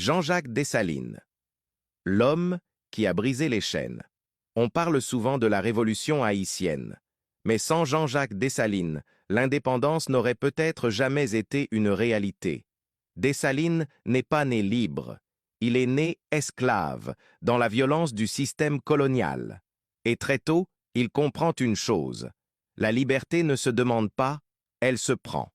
Jean-Jacques Dessalines, l'homme qui a brisé les chaînes. On parle souvent de la révolution haïtienne. Mais sans Jean-Jacques Dessalines, l'indépendance n'aurait peut-être jamais été une réalité. Dessalines n'est pas né libre. Il est né esclave, dans la violence du système colonial. Et très tôt, il comprend une chose. La liberté ne se demande pas, elle se prend.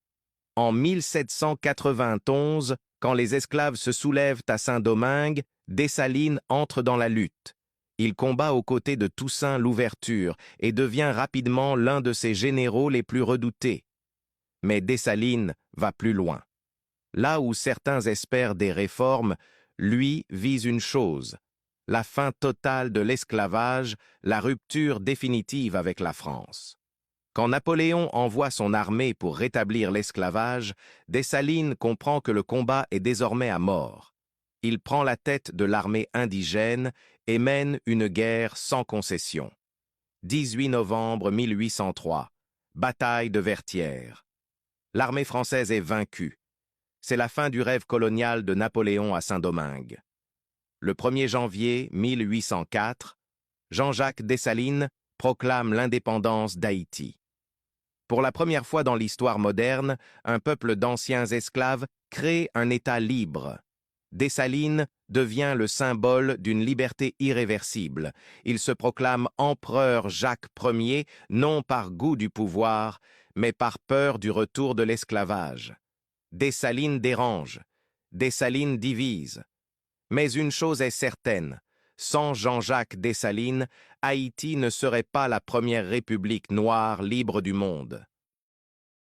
En 1791, quand les esclaves se soulèvent à Saint-Domingue, Dessalines entre dans la lutte. Il combat aux côtés de Toussaint Louverture et devient rapidement l'un de ses généraux les plus redoutés. Mais Dessalines va plus loin. Là où certains espèrent des réformes, lui vise une chose, la fin totale de l'esclavage, la rupture définitive avec la France. Quand Napoléon envoie son armée pour rétablir l'esclavage, Dessalines comprend que le combat est désormais à mort. Il prend la tête de l'armée indigène et mène une guerre sans concession. 18 novembre 1803, bataille de Vertières. L'armée française est vaincue. C'est la fin du rêve colonial de Napoléon à Saint-Domingue. Le 1er janvier 1804, Jean-Jacques Dessalines proclame l'indépendance d'Haïti. Pour la première fois dans l'histoire moderne, un peuple d'anciens esclaves crée un État libre. Dessalines devient le symbole d'une liberté irréversible. Il se proclame empereur Jacques Ier, non par goût du pouvoir, mais par peur du retour de l'esclavage. Dessalines dérange, Dessalines divise. Mais une chose est certaine, sans Jean-Jacques Dessalines, Haïti ne serait pas la première république noire libre du monde.